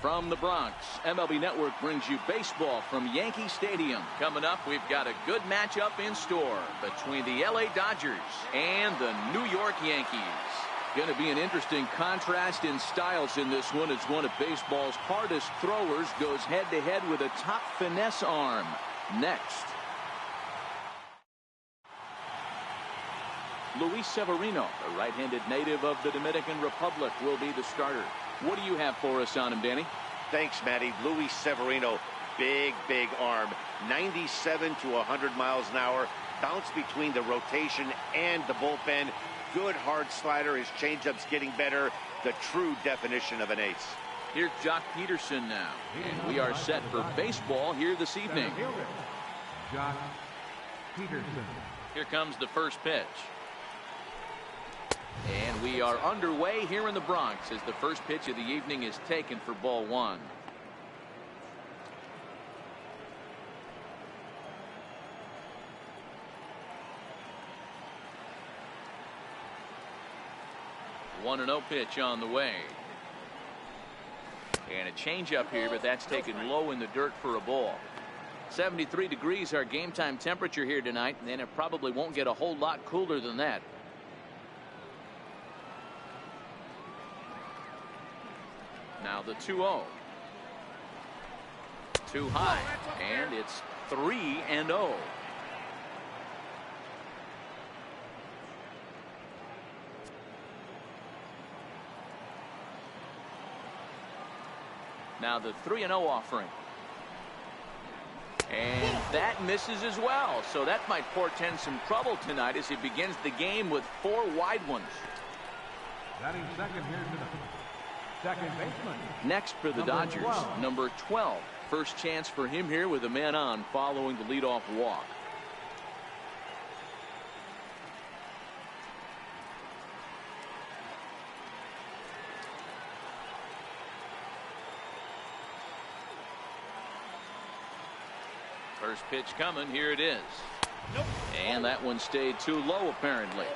From the Bronx, MLB Network brings you baseball from Yankee Stadium. Coming up, we've got a good matchup in store between the LA Dodgers and the New York Yankees. Going to be an interesting contrast in styles in this one as one of baseball's hardest throwers goes head-to-head with a top finesse arm. Next. Luis Severino, a right-handed native of the Dominican Republic, will be the starter. What do you have for us on him, Danny? Thanks, Matty. Luis Severino, big arm. 97 to 100 miles an hour. Bounce between the rotation and the bullpen. Good hard slider. His changeup's getting better. The true definition of an ace. Here's Jock Peterson now. And we are set for baseball here this evening. Jock Peterson. Here comes the first pitch. And we are underway here in the Bronx as the first pitch of the evening is taken for ball one. One and 0 pitch on the way. And a changeup here, but that's taken low in the dirt for a ball. 73 degrees our game time temperature here tonight, and it probably won't get a whole lot cooler than that. Now the 2-0. Too high, and it's 3-0. Now the 3-0 offering. And that misses as well. So that might portend some trouble tonight as he begins the game with 4 wide ones. Batting second here tonight. Second baseman. Next for the Dodgers, number 12. First chance for him here with a man on following the leadoff walk. First pitch coming. Here it is. And that one stayed too low apparently.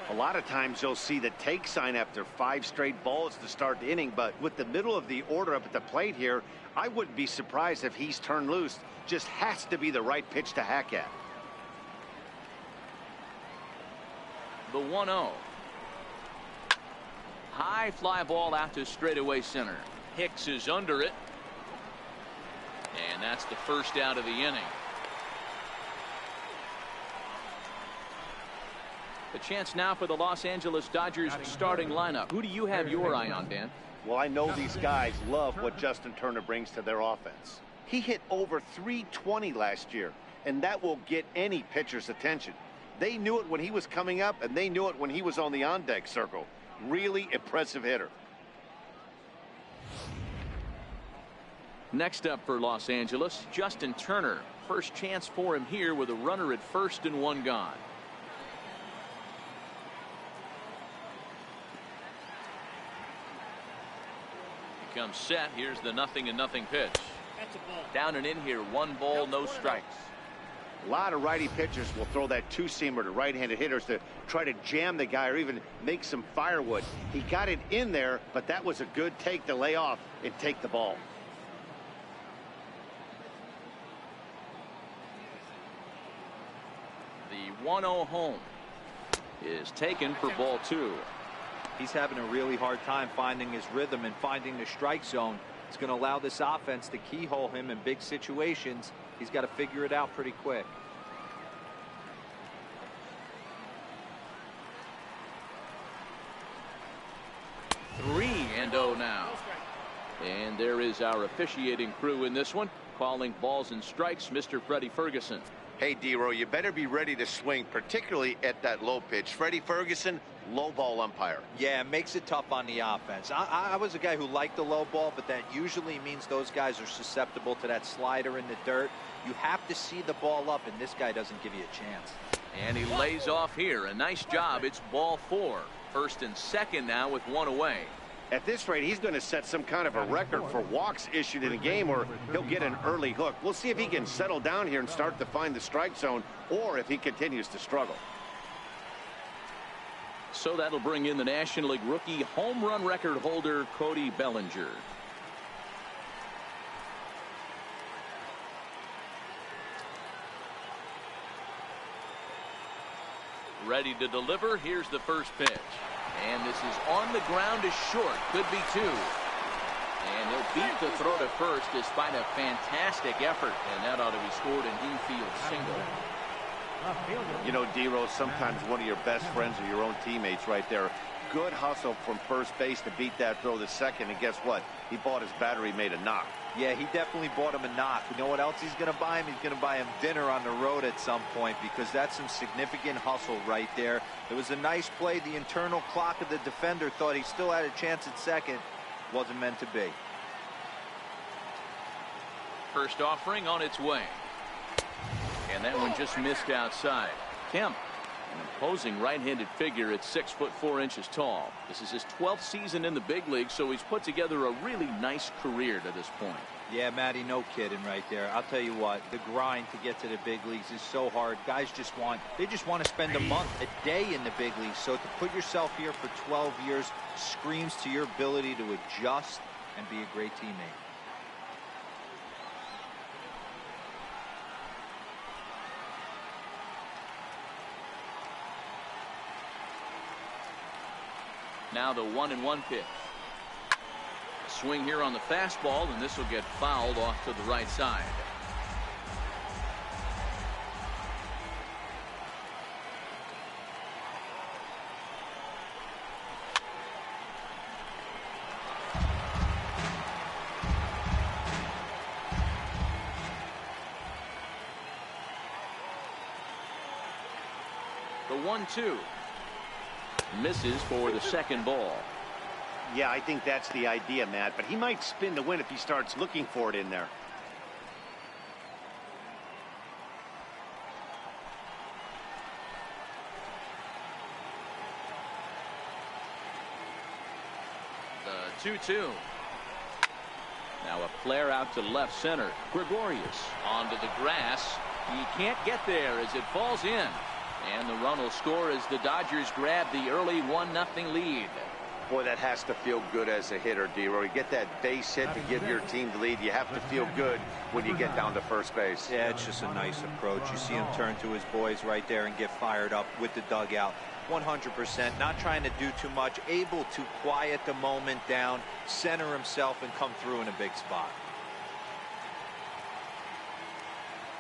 A lot of times you'll see the take sign after 5 straight balls to start the inning, but with the middle of the order up at the plate here, I wouldn't be surprised if he's turned loose. Just has to be the right pitch to hack at. The 1-0. High fly ball out to straightaway center. Hicks is under it. And that's the first out of the inning. The chance now for the Los Angeles Dodgers starting lineup. Who do you have your eye on, Dan? Well, I know these guys love what Justin Turner brings to their offense. He hit over 320 last year, and that will get any pitcher's attention. They knew it when he was coming up, and they knew it when he was on the on-deck circle. Really impressive hitter. Next up for Los Angeles, Justin Turner. First chance for him here with a runner at first and 1 gone. Comes set. Here's the 0-0 pitch. Down and in here, 1 ball, no strikes. A lot of righty pitchers will throw that 2-seamer to right-handed hitters to try to jam the guy or even make some firewood. He got it in there, but that was a good take to lay off and take the ball. The 1-0 home is taken for ball 2. He's having a really hard time finding his rhythm and finding the strike zone. It's going to allow this offense to keyhole him in big situations. He's got to figure it out pretty quick. Three and 0 now. And there is our officiating crew in this one, calling balls and strikes, Mr. Freddie Ferguson. Hey, D-Row, you better be ready to swing, particularly at that low pitch. Freddie Ferguson, low ball umpire. Yeah, it makes it tough on the offense. I was a guy who liked the low ball, but that usually means those guys are susceptible to that slider in the dirt. You have to see the ball up, and this guy doesn't give you a chance. And he lays off here. A nice job. It's ball 4. First and second now with 1 away. At this rate, he's going to set some kind of a record for walks issued in a game, or he'll get an early hook. We'll see if he can settle down here and start to find the strike zone, or if he continues to struggle. So that'll bring in the National League rookie home run record holder, Cody Bellinger. Ready to deliver. Here's the first pitch. And this is on the ground is short. Could be two. And he'll beat the throw to first despite a fantastic effort. And that ought to be scored an infield single. You know, D-Rose, sometimes one of your best friends are your own teammates right there. Good hustle from first base to beat that throw to second. And guess what? He bought his battery made a knock. Yeah, he definitely bought him a knock. You know what else he's going to buy him? He's going to buy him dinner on the road at some point, because that's some significant hustle right there. It was a nice play. The internal clock of the defender thought he still had a chance at second. Wasn't meant to be. First offering on its way. And that one just missed outside. Kemp, an imposing right-handed figure at 6'4" tall. This is his 12th season in the big league, so he's put together a really nice career to this point. Yeah, Matty, no kidding right there. I'll tell you what, the grind to get to the big leagues is so hard. Guys just want to spend a month, a day in the big leagues. So to put yourself here for 12 years screams to your ability to adjust and be a great teammate. Now the 1-1 pitch. Swing here on the fastball, and this will get fouled off to the right side. The 1-2. Misses for the second ball. Yeah, I think that's the idea, Matt, but he might spin to win if he starts looking for it in there. The 2-2. Now a flare out to left center. Gregorius onto the grass. He can't get there as it falls in. And the run will score as the Dodgers grab the early 1-0 lead. Boy, that has to feel good as a hitter, D-Roy. You get that base hit to give your team the lead. You have to feel good when you get down to first base. Yeah, it's just a nice approach. You see him turn to his boys right there and get fired up with the dugout. 100%, not trying to do too much, able to quiet the moment down, center himself, and come through in a big spot.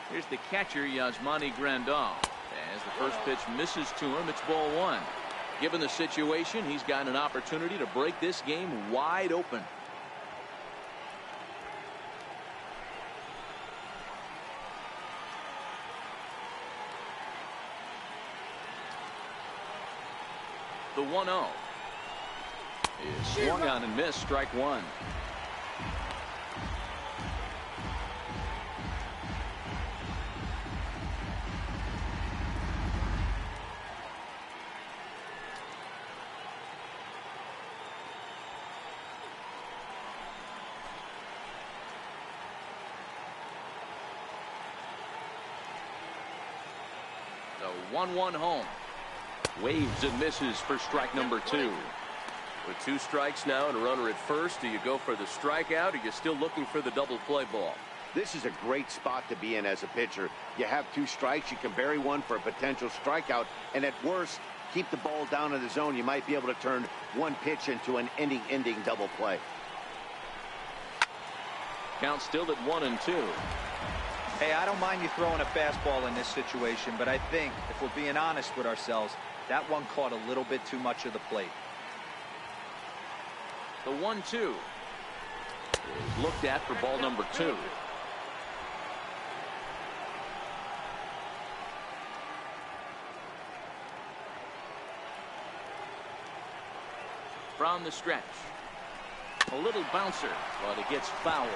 Here's the catcher, Yasmani Grandal. As the first pitch misses to him, it's ball one. Given the situation, he's got an opportunity to break this game wide open. The 1-0 is swung on and missed, strike one. The 1-1 home. Waves and misses for strike number two. With two strikes now and a runner at first, do you go for the strikeout, or are you still looking for the double play ball? This is a great spot to be in as a pitcher. You have two strikes. You can bury one for a potential strikeout, and at worst, keep the ball down in the zone. You might be able to turn one pitch into an ending double play. Count still at 1-2. Hey, I don't mind you throwing a fastball in this situation, but I think, if we're being honest with ourselves, that one caught a little bit too much of the plate. The 1-2 is looked at for ball number two. From the stretch. A little bouncer, but it gets foul.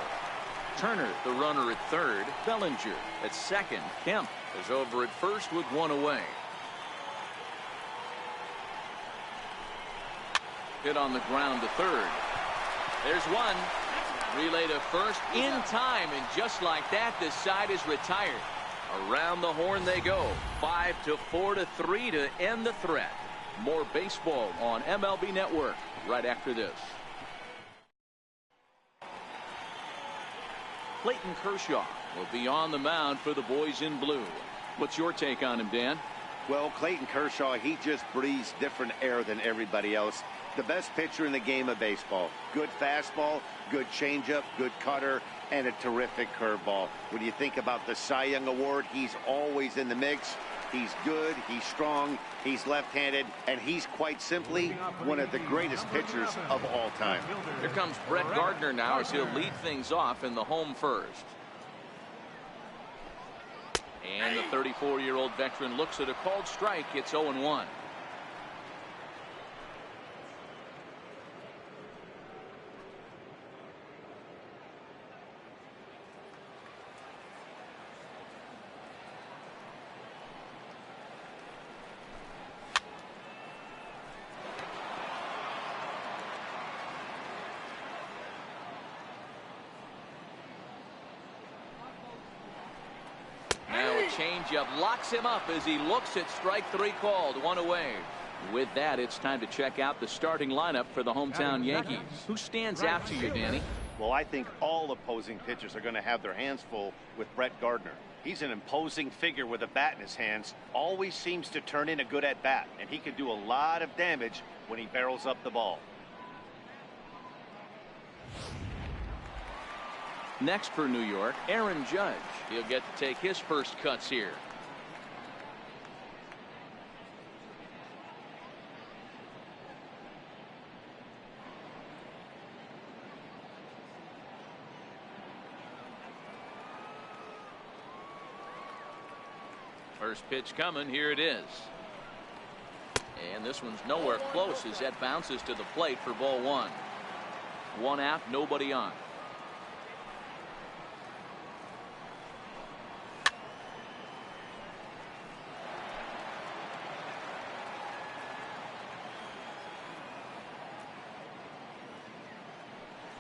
Turner, the runner at third. Bellinger at second. Kemp is over at first with one away. Hit on the ground to third. There's one. Relay to first in time, and just like that, this side is retired. Around the horn they go. 5-4-3 to end the threat. More baseball on MLB Network right after this. Clayton Kershaw will be on the mound for the boys in blue. What's your take on him, Dan? Well, Clayton Kershaw, he just breathes different air than everybody else. The best pitcher in the game of baseball. Good fastball, good changeup, good cutter, and a terrific curveball. When you think about the Cy Young Award, he's always in the mix. He's good, he's strong, he's left-handed, and he's quite simply one of the greatest pitchers of all time. Here comes Brett Gardner now as he'll lead things off in the home first. And the 34-year-old veteran looks at a called strike. It's 0-1. Changeup locks him up as he looks at strike 3 called. 1 away. With that, it's time to check out the starting lineup for the hometown Yankees. Who stands out to you, Danny? Well, I think all opposing pitchers are going to have their hands full with Brett Gardner. He's an imposing figure with a bat in his hands. Always seems to turn in a good at-bat, and he can do a lot of damage when he barrels up the ball. Next for New York, Aaron Judge. He'll get to take his first cuts here. First pitch coming. Here it is. And this one's nowhere close as that bounces to the plate for ball 1. 1 out, nobody on.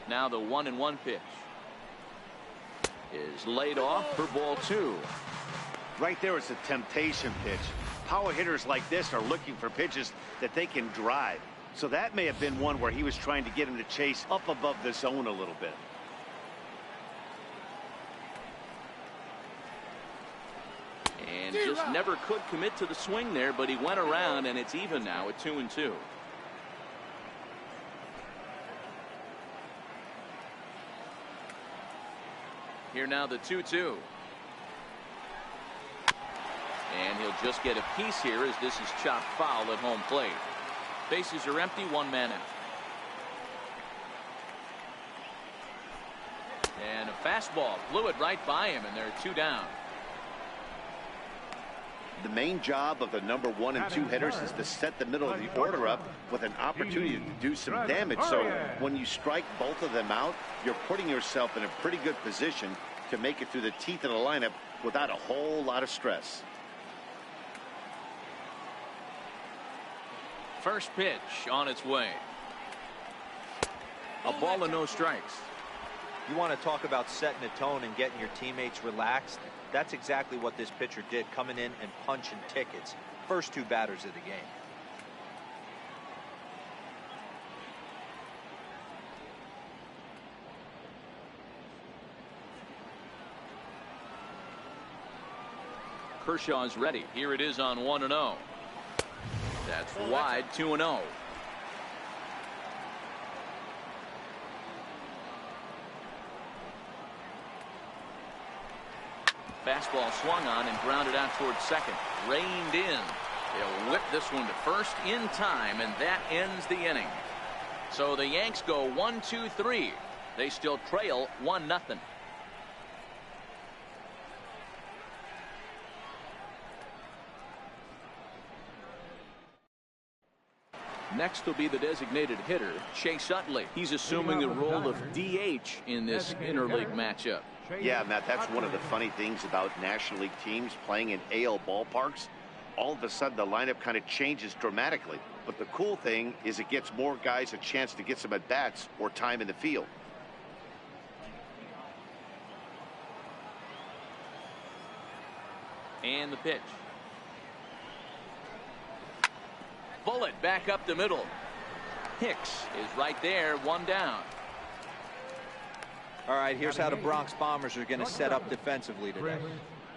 Now the 1-1 pitch is laid off for ball 2. Right there is a temptation pitch. Power hitters like this are looking for pitches that they can drive. So that may have been one where he was trying to get him to chase up above the zone a little bit. And just never could commit to the swing there, but he went around, and it's even now at 2-2. Here now the 2-2. And he'll just get a piece here as this is chopped foul at home plate. Bases are empty, 1 man out. And a fastball blew it right by him, and there are 2 down. The main job of the number 1 and 2 hitters is to set the middle of the order up with an opportunity to do some damage. So when you strike both of them out, you're putting yourself in a pretty good position to make it through the teeth of the lineup without a whole lot of stress. First pitch on its way. A ball and no strikes. You want to talk about setting a tone and getting your teammates relaxed? That's exactly what this pitcher did, coming in and punching tickets. First 2 batters of the game. Kershaw's ready. Here it is on 1-0. That's wide. 2-0. Fastball swung on and grounded out towards second. Reined in. They'll whip this one to first in time, and that ends the inning. So the Yanks go 1-2-3. They still trail 1-0. Next will be the designated hitter, Chase Utley. He's assuming the role of DH in this interleague matchup. Yeah, Matt, that's one of the funny things about National League teams playing in AL ballparks. All of a sudden, the lineup kind of changes dramatically. But the cool thing is it gets more guys a chance to get some at-bats or time in the field. And the pitch. Bullet back up the middle. Hicks is right there, 1 down. All right, here's how the Bronx Bombers are going to set up defensively today.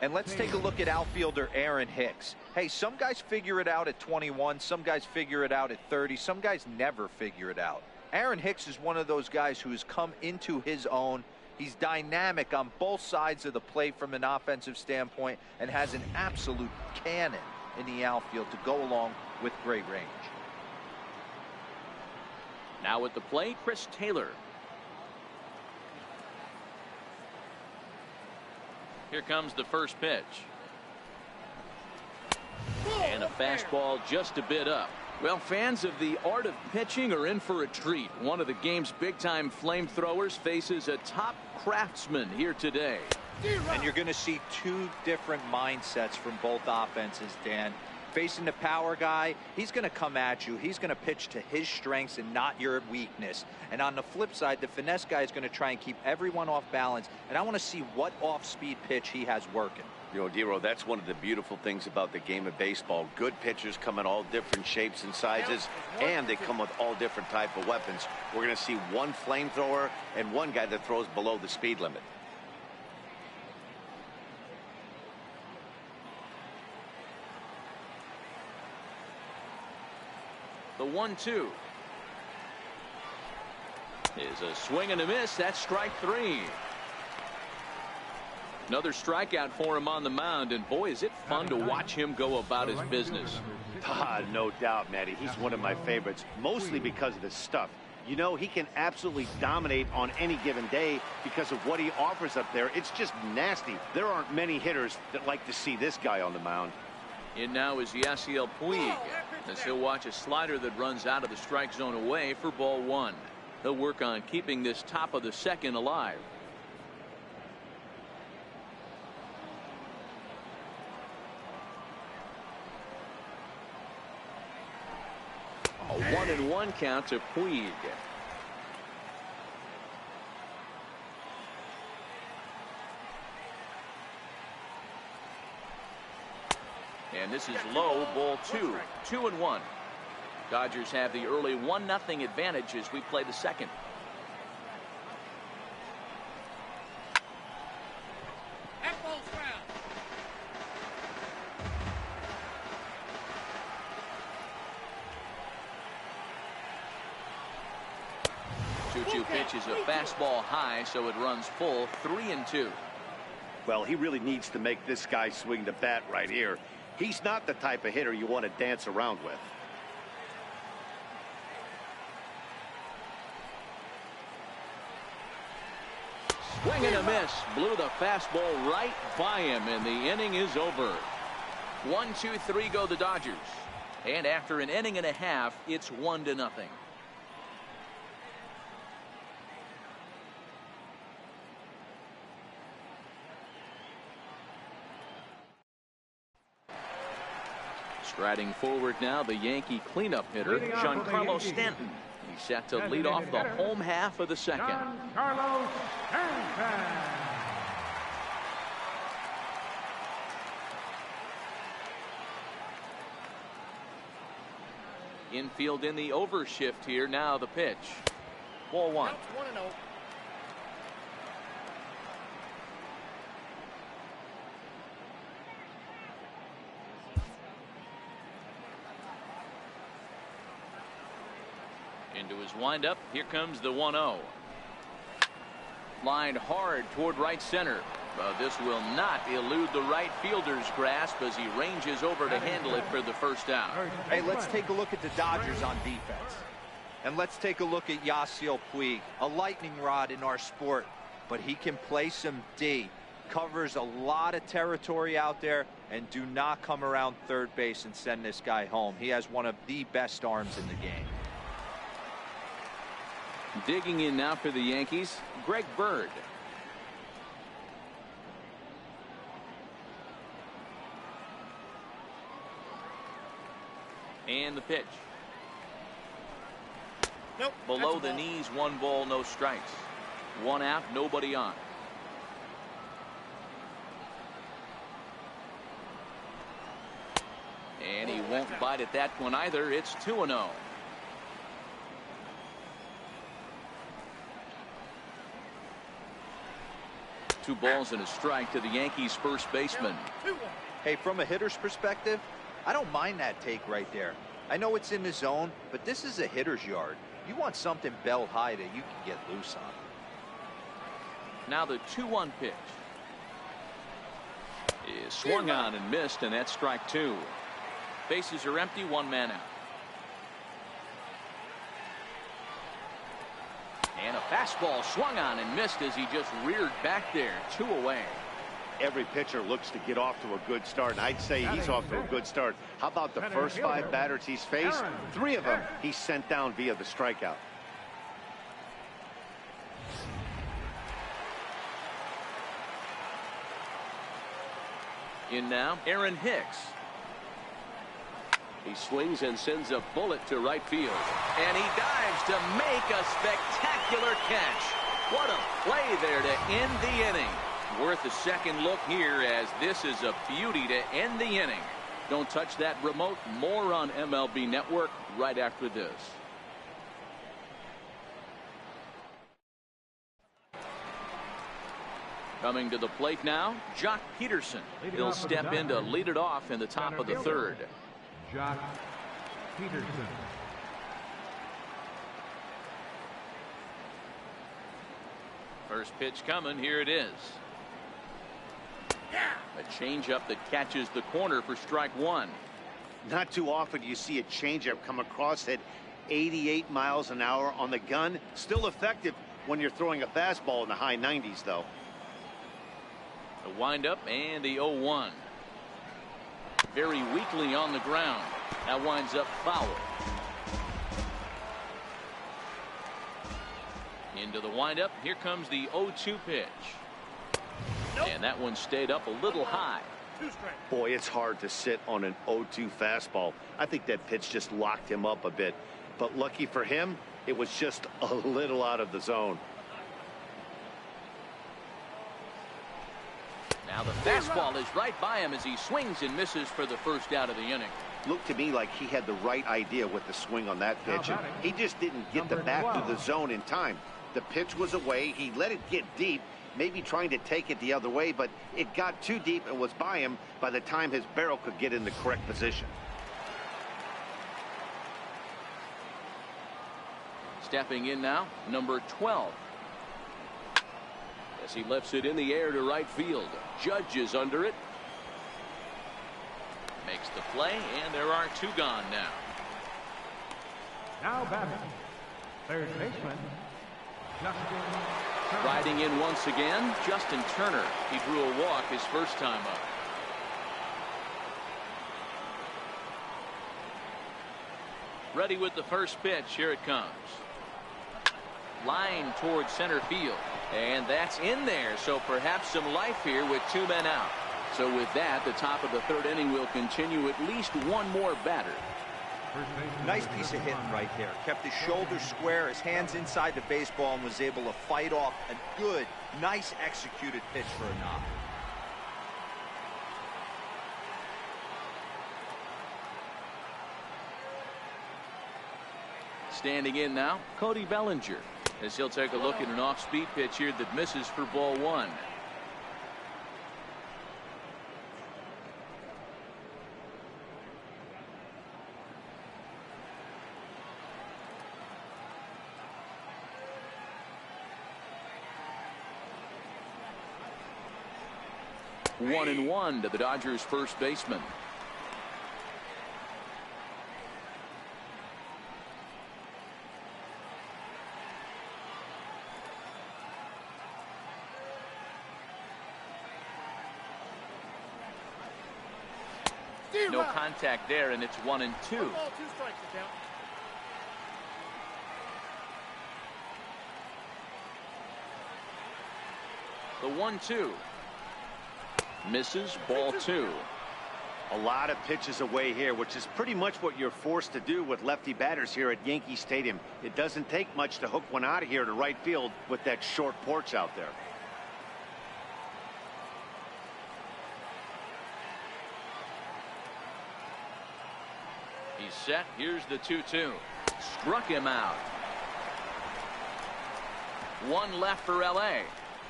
And let's take a look at outfielder Aaron Hicks. Hey, some guys figure it out at 21, some guys figure it out at 30, some guys never figure it out. Aaron Hicks is one of those guys who has come into his own. He's dynamic on both sides of the plate from an offensive standpoint and has an absolute cannon in the outfield to go along with great range. Now at the plate, Chris Taylor. Here comes the first pitch. And a fastball just a bit up. Well, fans of the art of pitching are in for a treat. One of the game's big-time flamethrowers faces a top craftsman here today. And you're going to see two different mindsets from both offenses, Dan. Facing the power guy, he's going to come at you. He's going to pitch to his strengths and not your weakness. And on the flip side, the finesse guy is going to try and keep everyone off balance. And I want to see what off-speed pitch he has working. You know, Dero, that's one of the beautiful things about the game of baseball. Good pitchers come in all different shapes and sizes, and they come with all different type of weapons. We're going to see one flamethrower and one guy that throws below the speed limit. The 1-2 is a swing and a miss. That's strike three. Another strikeout for him on the mound, and boy, is it fun to watch him go about his business. No doubt, Matty. He's one of my favorites, mostly because of his stuff. You know, he can absolutely dominate on any given day because of what he offers up there. It's just nasty. There aren't many hitters that like to see this guy on the mound. In now is Yasiel Puig, as he'll watch a slider that runs out of the strike zone away for ball one. He'll work on keeping this top of the second alive. A 1-1 count to Puig. And this is low, ball two. 2-1. Dodgers have the early 1-0 advantage as we play the second. Two pitch is a fastball high, so it runs full. 3-2. Well, he really needs to make this guy swing the bat right here. He's not the type of hitter you want to dance around with. Swing and a miss. Blew the fastball right by him, and the inning is over. 1, 2, 3 go the Dodgers. And after an inning and a half, it's 1-0. Striding forward now, the Yankee cleanup hitter, Giancarlo Stanton. He's set to lead off the home half of the second. Giancarlo Stanton. Infield in the overshift here. Now the pitch. Ball one. Into his windup. Here comes the 1-0. Lined hard toward right center. This will not elude the right fielder's grasp as he ranges over to handle it for the first out. Hey, let's take a look at the Dodgers on defense. And let's take a look at Yasiel Puig, a lightning rod in our sport, but he can play some D. Covers a lot of territory out there, and do not come around third base and send this guy home. He has one of the best arms in the game. Digging in now for the Yankees, Greg Bird. And the pitch. Nope. Below the knees, 1 ball, no strikes. 1 out, nobody on. And he won't bite at that one either. It's 2-0. 2 balls and a strike to the Yankees first baseman. Hey, from a hitter's perspective, I don't mind that take right there. I know it's in the zone, but this is a hitter's yard. You want something belt high that you can get loose on. Now the 2-1 pitch is swung on and missed, and that's strike 2. Bases are empty, 1 man out. And a fastball swung on and missed as he just reared back there. 2 away. Every pitcher looks to get off to a good start, and I'd say he's off to a good start. How about the first 5 batters he's faced? 3 of them he's sent down via the strikeout. In now, Aaron Hicks. He swings and sends a bullet to right field. And he dives to make a spectacular catch. What a play there to end the inning. Worth a second look here, as this is a beauty to end the inning. Don't touch that remote. More on MLB Network right after this. Coming to the plate now, Jock Peterson. He'll step in to lead it off in the top of the 3rd. Jock Peterson. First pitch coming. Here it is. A changeup that catches the corner for strike 1. Not too often you see a changeup come across at 88 miles an hour on the gun. Still effective when you're throwing a fastball in the high 90s, though. The windup and the 0-1. Very weakly on the ground. That winds up foul. Into the windup. Here comes the 0-2 pitch. And that one stayed up a little high. Boy, it's hard to sit on an 0-2 fastball. I think that pitch just locked him up a bit. But lucky for him, it was just a little out of the zone. Now the fastball is right by him as he swings and misses for the first out of the inning. Looked to me like he had the right idea with the swing on that pitch, and he just didn't get the bat to the zone in time. The pitch was away. He let it get deep, maybe trying to take it the other way, but it got too deep and was by him by the time his barrel could get in the correct position. Stepping in now, number 12. As he lifts it in the air to right field. Judge is under it. Makes the play, and there are 2 gone now. Now batting, third baseman, Justin Turner. Riding in once again, Justin Turner. He drew a walk his first time up. Ready with the first pitch. Here it comes. Line towards center field. And that's in there, so perhaps some life here with 2 men out. So with that, the top of the 3rd inning will continue. At least 1 more batter. Nice piece of hitting right there. Kept his shoulders square, his hands inside the baseball, and was able to fight off a good, nice executed pitch for a knock. Standing in now, Cody Bellinger, as he'll take a look at an off-speed pitch here that misses for ball 1. One and one to the Dodgers first baseman. No contact there, and it's 1 and 2. 1 ball, 2 strikes to count. The 1-2. Misses, ball 2. A lot of pitches away here, which is pretty much what you're forced to do with lefty batters here at Yankee Stadium. It doesn't take much to hook one out of here to right field with that short porch out there. He's set. Here's the 2-2. Struck him out. 1 left for LA.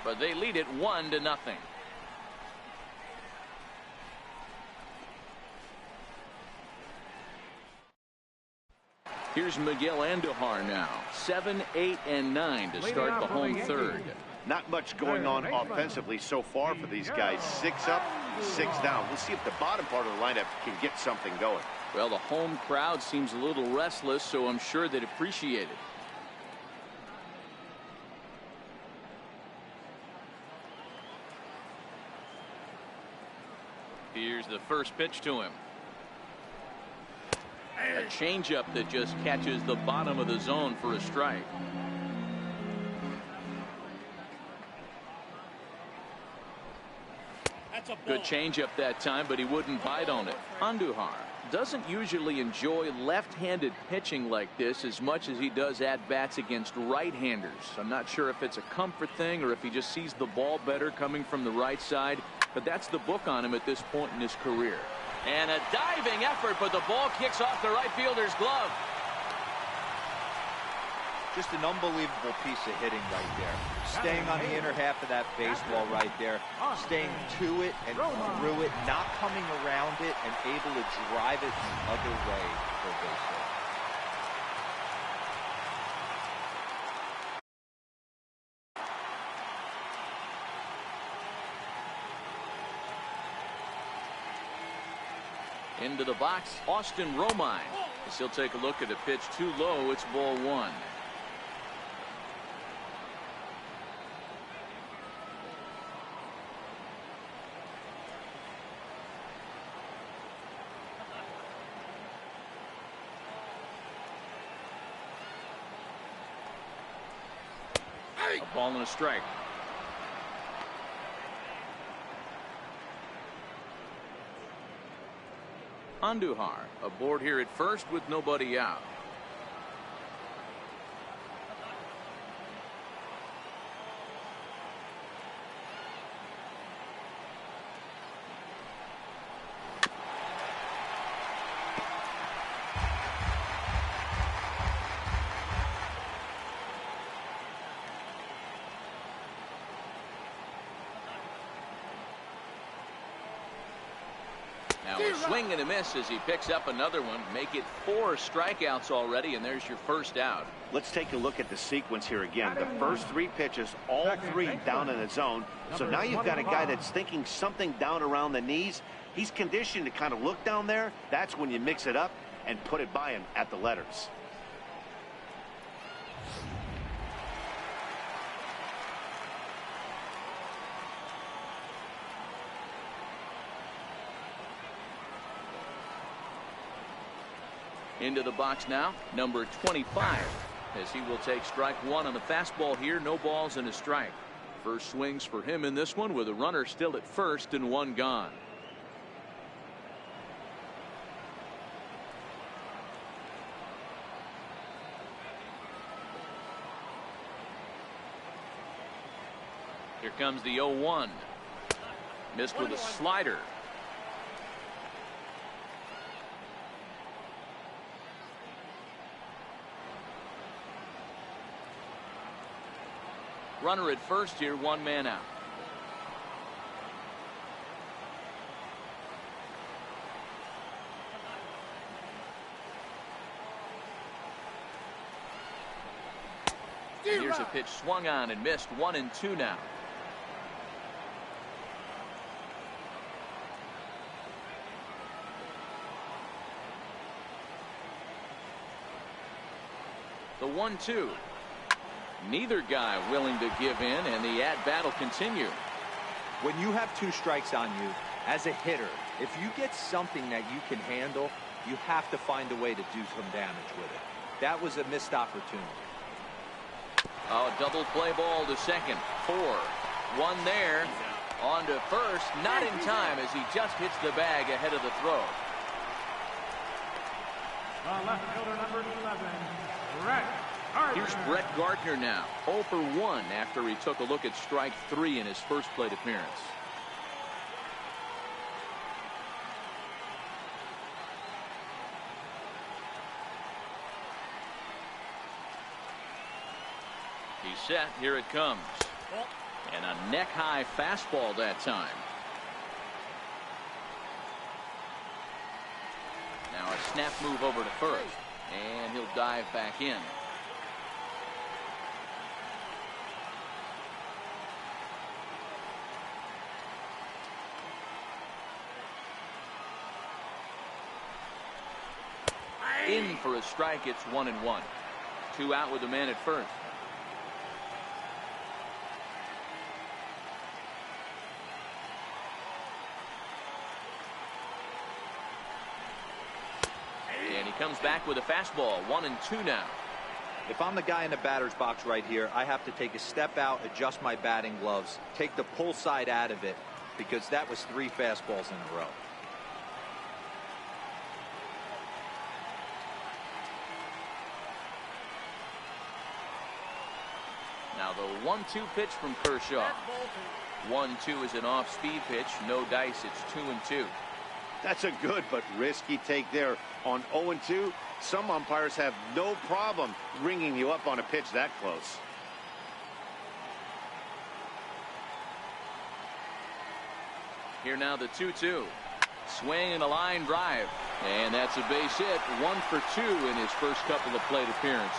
but they lead it 1-0. Here's Miguel Andujar now. 7, 8, and 9 to start the home third. Not much going on offensively so far for these guys. 6 up, 6 down. We'll see if the bottom part of the lineup can get something going. Well, the home crowd seems a little restless, so I'm sure they'd appreciate it. Here's the first pitch to him. A changeup that just catches the bottom of the zone for a strike. Good changeup that time, but he wouldn't bite on it. Andujar doesn't usually enjoy left-handed pitching like this as much as he does at-bats against right-handers. I'm not sure if it's a comfort thing or if he just sees the ball better coming from the right side, but that's the book on him at this point in his career. And a diving effort, but the ball kicks off the right fielder's glove. Just an unbelievable piece of hitting right there. Staying on the inner half of that baseball right there. Staying to it and through it. Not coming around it and able to drive it the other way for baseball. Into the box, Austin Romine. As he'll take a look at a pitch too low. It's ball 1. A ball and a strike. Andujar aboard here at first with nobody out. Now a swing and a miss as he picks up another one. Make it 4 strikeouts already, and there's your first out. Let's take a look at the sequence here again. The first 3 pitches, all 3 down in the zone. So now you've got a guy that's thinking something down around the knees. He's conditioned to kind of look down there. That's when you mix it up and put it by him at the letters. Into the box now, number 25, as he will take strike 1 on the fastball here. No balls and a strike. First swings for him in this one with a runner still at first and 1 gone. Here comes the 0-1. Missed with a slider. Runner at first here, 1 man out. Here's a pitch swung on and missed. 1-2 now. The 1-2. Neither guy willing to give in, and the at-bat will continue. When you have 2 strikes on you, as a hitter, if you get something that you can handle, you have to find a way to do some damage with it. That was a missed opportunity. Oh, double play ball to second. 4. 1 there. On to first. Not in time as he just hits the bag ahead of the throw. Left fielder number 11, Brett. Here's Brett Gardner now, 0 for 1 after he took a look at strike 3 in his first plate appearance. He's set. Here it comes. And a neck-high fastball that time. Now a snap move over to first. And he'll dive back in. In for a strike. It's 1-1. 2 out with a man at first. And he comes back with a fastball. 1-2 now. If I'm the guy in the batter's box right here, I have to take a step out, adjust my batting gloves, take the pull side out of it, because that was 3 fastballs in a row. Now the 1-2 pitch from Kershaw. 1-2 is an off-speed pitch. No dice. It's 2-2. That's a good but risky take there. On 0-2, some umpires have no problem ringing you up on a pitch that close. Here now the 2-2. Swing and a line drive. And that's a base hit. 1 for 2 in his first couple of plate appearances.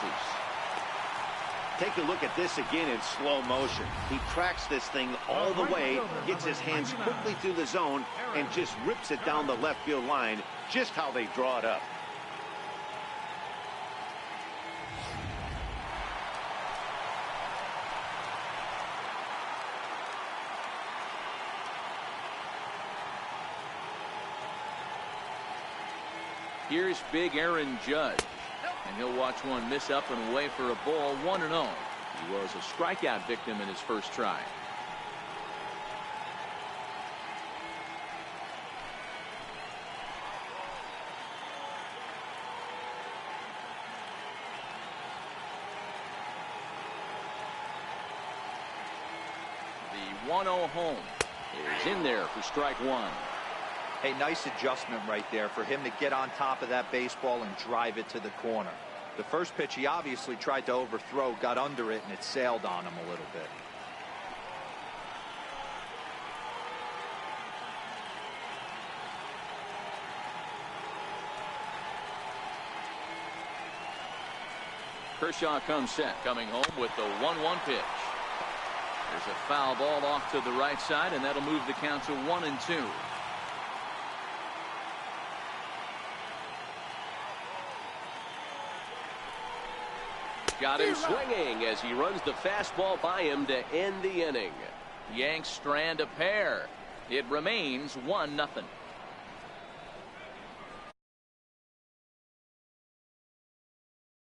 Take a look at this again in slow motion. He tracks this thing all the way, gets his hands quickly through the zone, and just rips it down the left field line, just how they draw it up. Here's big Aaron Judge. And he'll watch one miss up and away for a ball. 1-0. He was a strikeout victim in his first try. The 1-0 home is in there for strike 1. Hey, nice adjustment right there for him to get on top of that baseball and drive it to the corner. The first pitch he obviously tried to overthrow, got under it, and it sailed on him a little bit. Kershaw comes set, coming home with the 1-1 pitch. There's a foul ball off to the right side, and that'll move the count to 1-2. Got him swinging as he runs the fastball by him to end the inning. Yanks strand a pair. It remains 1-0.